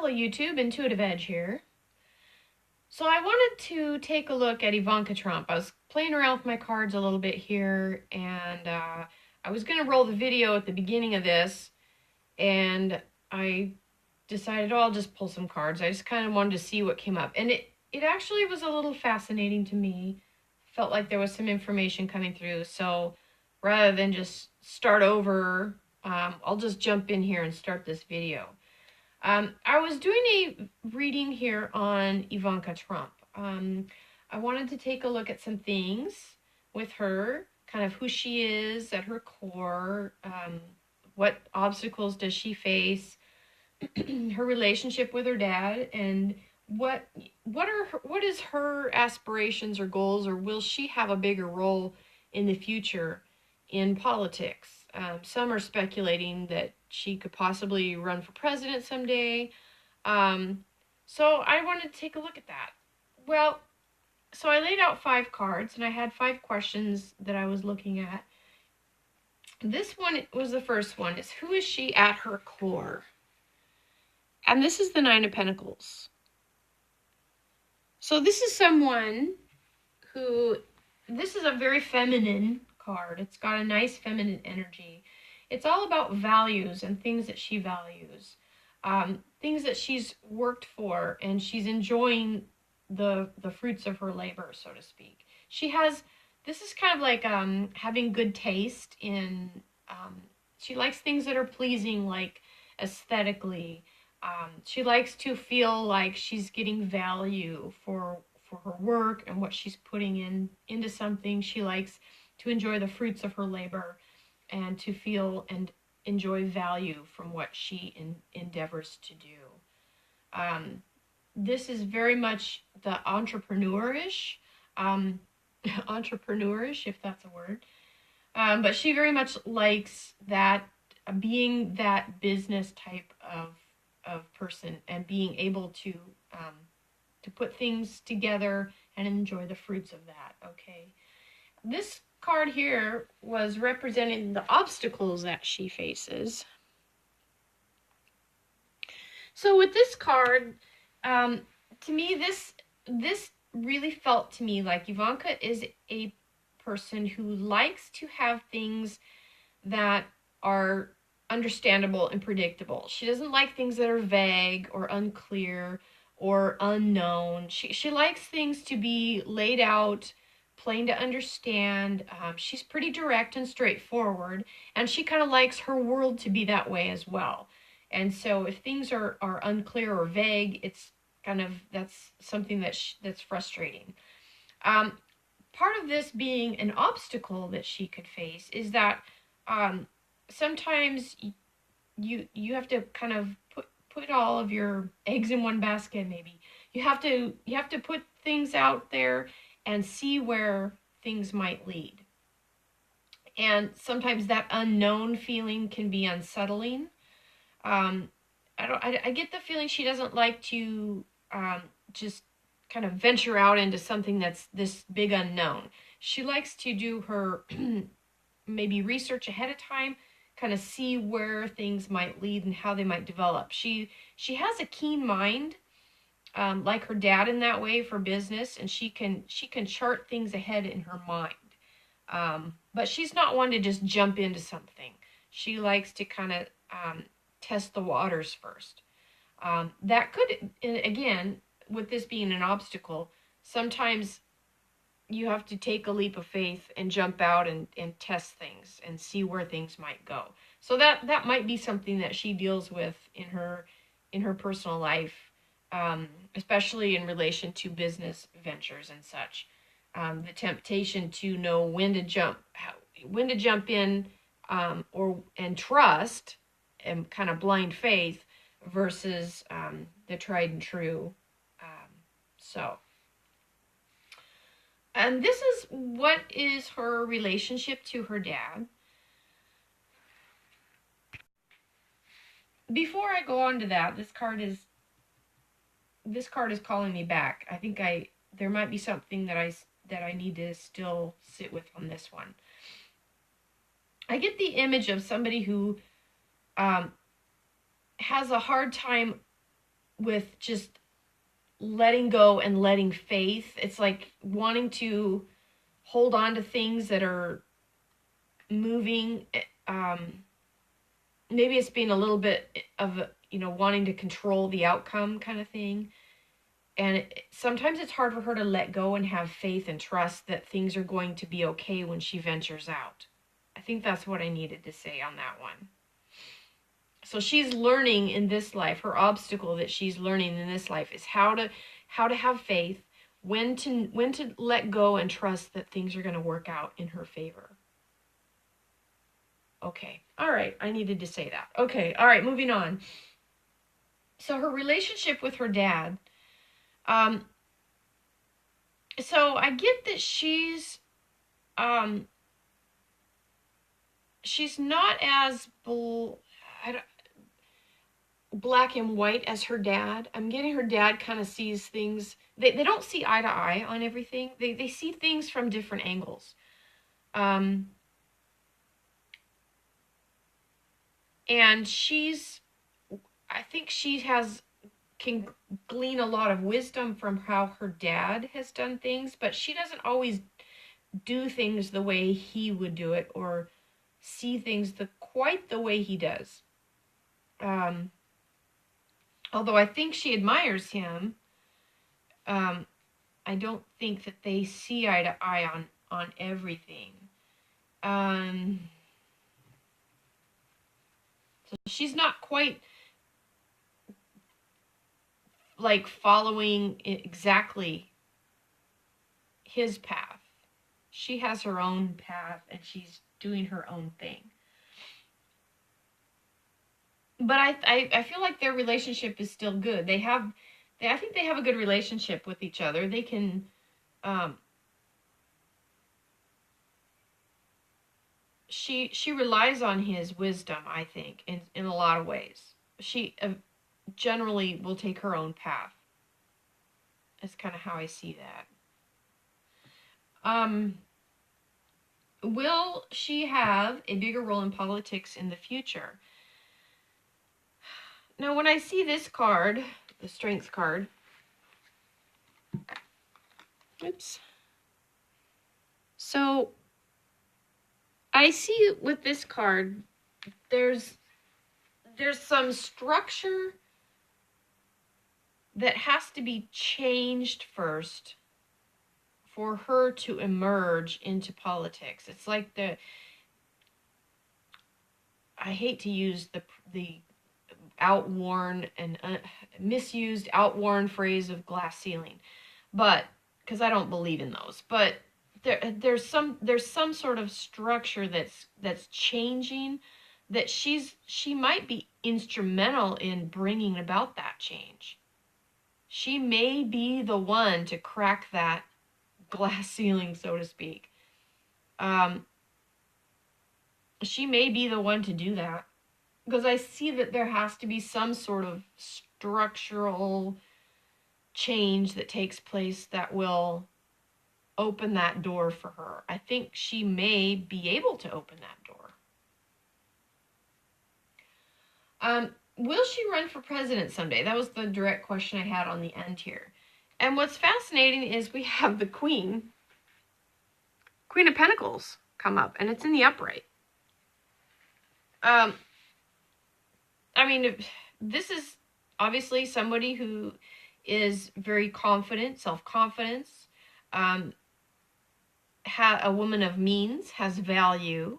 Hello YouTube, Intuitive Edge here. So I wanted to take a look at Ivanka Trump. I was playing around with my cards a little bit here, and I was going to roll the video at the beginning of this, and I decided, oh, I'll just pull some cards. I just kind of wanted to see what came up, and it actually was a little fascinating to me. Felt like there was some information coming through, so rather than just start over, I'll just jump in here and start this video. I was doing a reading here on Ivanka Trump. I wanted to take a look at some things with her, kind of who she is at her core, what obstacles does she face, her relationship with her dad, and what is her aspirations or goals, or will she have a bigger role in the future in politics? Some are speculating that she could possibly run for president someday. So I wanted to take a look at that. Well, so I laid out 5 cards, and I had 5 questions that I was looking at. This one was the first one. Is who is she at her core? And this is the 9 of Pentacles. So this is someone who, this is a very feminine card. It's got a nice feminine energy. It's all about values and things that she values, things that she's worked for, and she's enjoying the fruits of her labor, so to speak. She has, this is kind of like having good taste in, she likes things that are pleasing, like aesthetically. She likes to feel like she's getting value for her work and what she's putting into something. She likes to enjoy the fruits of her labor and to feel and enjoy value from what she endeavors to do. This is very much the entrepreneurish, if that's a word. But she very much likes that, being that business type of person, and being able to put things together and enjoy the fruits of that. Okay, this card here was representing the obstacles that she faces. So with this card, to me, this really felt to me like Ivanka is a person who likes to have things that are understandable and predictable. She doesn't like things that are vague or unclear or unknown. She likes things to be laid out, plain to understand. She's pretty direct and straightforward, and she kind of likes her world to be that way as well. And so if things are unclear or vague, it's kind of, that's something that's frustrating. Part of this being an obstacle that she could face is that sometimes you have to kind of put all of your eggs in one basket. Maybe you have to put things out there and see where things might lead. And sometimes that unknown feeling can be unsettling. I get the feeling she doesn't like to just kind of venture out into something that's this big unknown. She likes to do her maybe research ahead of time, kind of see where things might lead and how they might develop. She has a keen mind, like her dad in that way, for business, and she can chart things ahead in her mind. But she's not one to just jump into something. She likes to kind of test the waters first. That could, again, with this being an obstacle, sometimes you have to take a leap of faith and jump out and test things and see where things might go. So that might be something that she deals with in her personal life, especially in relation to business ventures and such. The temptation to know when to jump in, and trust and kind of blind faith versus the tried and true. And this is what is her relationship to her dad. Before I go on to that, this card is calling me back. I think there might be something that I need to still sit with on this one. I get the image of somebody who has a hard time with just letting go and letting faith. It's like wanting to hold on to things that are moving. Maybe it's being a little bit of, wanting to control the outcome kind of thing. And sometimes it's hard for her to let go and have faith and trust that things are going to be okay when she ventures out. I think that's what I needed to say on that one. So she's learning in this life. Her obstacle that she's learning in this life is how to have faith, when to let go and trust that things are going to work out in her favor. Okay. All right. I needed to say that. Okay. All right. Moving on. So her relationship with her dad. So I get that she's not as black and white as her dad. I'm getting her dad kind of sees things. They don't see eye to eye on everything. They see things from different angles. And I think she can glean a lot of wisdom from how her dad has done things, but she doesn't always do things the way he would do it or see things quite the way he does. Although I think she admires him, I don't think that they see eye to eye on everything. So she's not quite like following exactly his path. She has her own path and she's doing her own thing. But I feel like their relationship is still good. I think they have a good relationship with each other. They can, she relies on his wisdom, I think, in a lot of ways. She generally will take her own path. That's kind of how I see that. Will she have a bigger role in politics in the future? Now, when I see this card, the Strength card, oops. So, I see with this card, there's some structure that has to be changed first for her to emerge into politics. It's like I hate to use the outworn and misused outworn phrase of glass ceiling, but because I don't believe in those, but there's some sort of structure that's changing, that she might be instrumental in bringing about that change. She may be the one to crack that glass ceiling, so to speak. She may be the one to do that, because I see that there has to be some sort of structural change that takes place that will open that door for her. I think she may be able to open that door. Will she run for president someday? That was the direct question I had on the end here. And what's fascinating is we have the Queen of Pentacles come up, and it's in the upright. I mean, this is obviously somebody who is very confident, self-confidence, a woman of means, has value.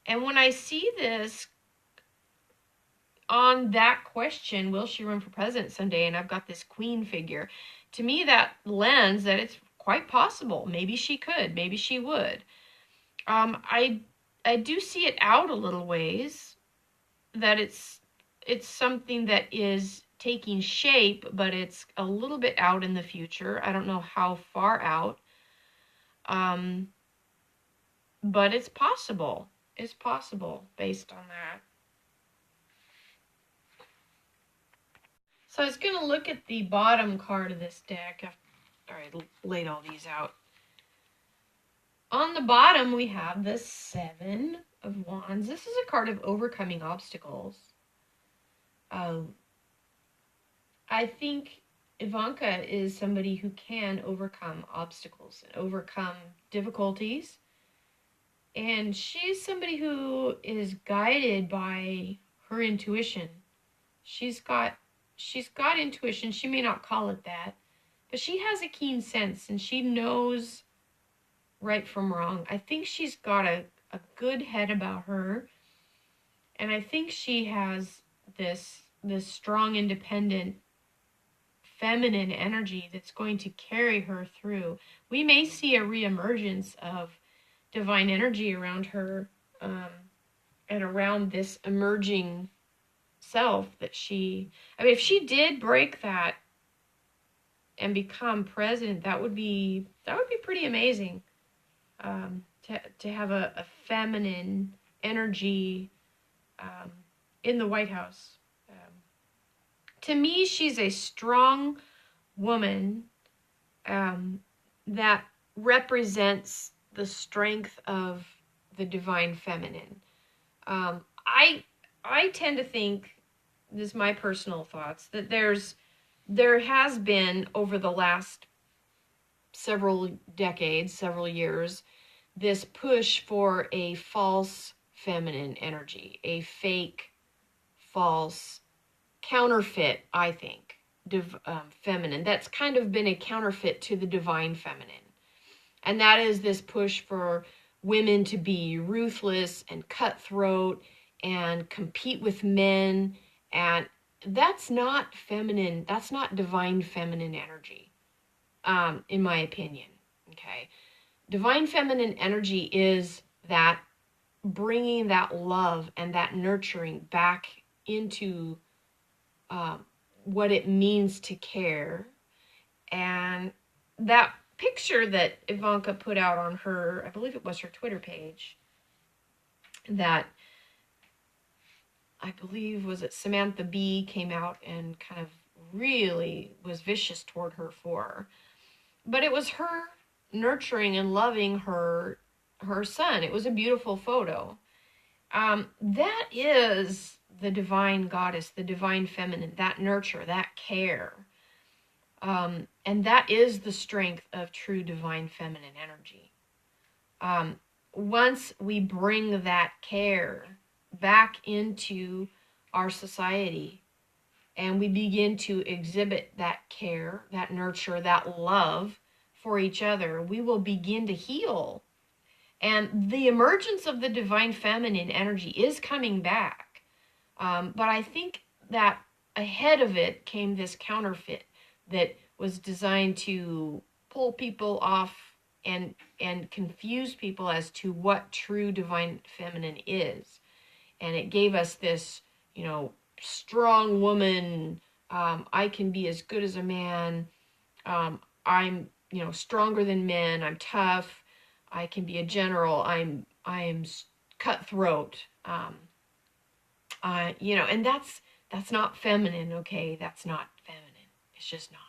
And when I see this on that question, will she run for president someday, and I've got this Queen figure, to me that lends that it's quite possible. Maybe she could, maybe she would. I do see it out a little ways, that it's something that is taking shape, but it's a little bit out in the future. I don't know how far out. But it's possible. It's possible based on that. So I was going to look at the bottom card of this deck. I laid all these out. On the bottom, we have the Seven of Wands. This is a card of overcoming obstacles. I think Ivanka is somebody who can overcome obstacles and overcome difficulties. And she's somebody who is guided by her intuition. She's got she's got intuition. She may not call it that, but she has a keen sense and she knows right from wrong. I think she's got a good head about her, and I think she has this strong, independent, feminine energy that's going to carry her through. We may see a reemergence of divine energy around her, and around this emerging self that I mean, if she did break that and become president, that would be pretty amazing. To have a feminine energy um, in the White House. To me, she's a strong woman that represents the strength of the divine feminine. I tend to think, this is my personal thoughts, that there has been over the last several decades, several years, this push for a false feminine energy, a fake, false, counterfeit, I think, feminine. That's kind of been a counterfeit to the divine feminine. And that is this push for women to be ruthless and cutthroat and compete with men. And that's not feminine. That's not divine feminine energy, in my opinion. Okay. Divine feminine energy is that bringing that love and that nurturing back into what it means to care. And that picture that Ivanka put out on her, I believe it was her Twitter page, that I believe was it Samantha Bee came out and kind of really was vicious toward her for. But it was her nurturing and loving her son. It was a beautiful photo. That is the divine goddess, the divine feminine, that nurture, that care. And that is the strength of true divine feminine energy. Once we bring that care back into our society and we begin to exhibit that care, that nurture, that love for each other, we will begin to heal. And the emergence of the divine feminine energy is coming back. But I think that ahead of it came this counterfeit that was designed to pull people off and confuse people as to what true divine feminine is. And it gave us this, strong woman. I can be as good as a man. I'm, stronger than men. I'm tough. I can be a general. I'm cutthroat. And that's not feminine. Okay, that's not feminine. It's just not.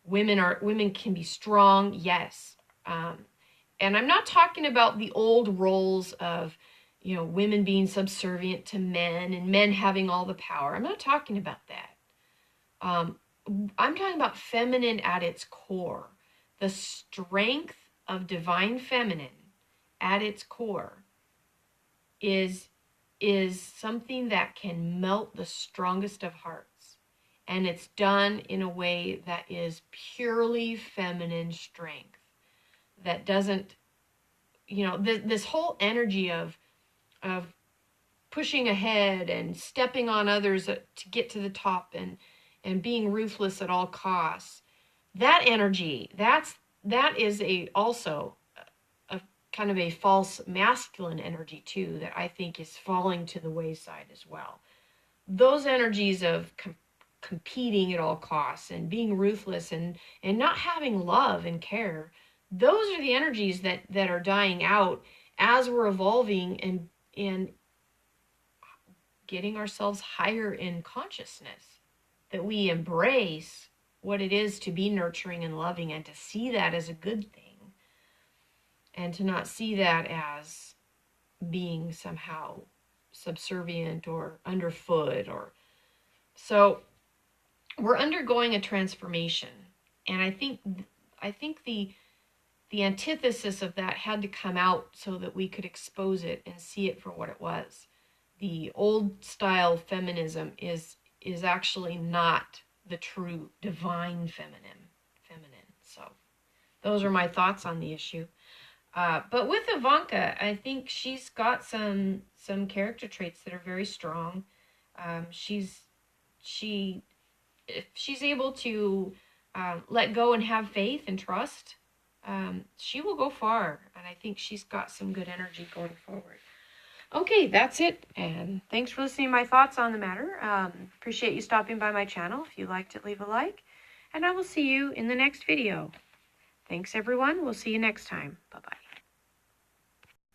Women can be strong, yes. And I'm not talking about the old roles of, women being subservient to men and men having all the power. I'm not talking about that. I'm talking about feminine at its core. The strength of divine feminine at its core is something that can melt the strongest of hearts. And it's done in a way that is purely feminine strength. That doesn't, this whole energy of pushing ahead and stepping on others to get to the top and being ruthless at all costs. That energy, that is also a kind of a false masculine energy too, that I think is falling to the wayside as well. Those energies of competing at all costs and being ruthless and not having love and care, those are the energies that are dying out as we're evolving and getting ourselves higher in consciousness, that we embrace what it is to be nurturing and loving and to see that as a good thing and to not see that as being somehow subservient or underfoot. Or so we're undergoing a transformation, and I think the antithesis of that had to come out so that we could expose it and see it for what it was. The old style feminism is actually not the true divine feminine. So those are my thoughts on the issue. But with Ivanka, I think she's got some character traits that are very strong. She if she's able to let go and have faith and trust, she will go far. And I think she's got some good energy going forward. Okay, that's it. And thanks for listening to my thoughts on the matter. Appreciate you stopping by my channel. If you liked it, leave a like. And I will see you in the next video. Thanks, everyone. We'll see you next time. Bye-bye.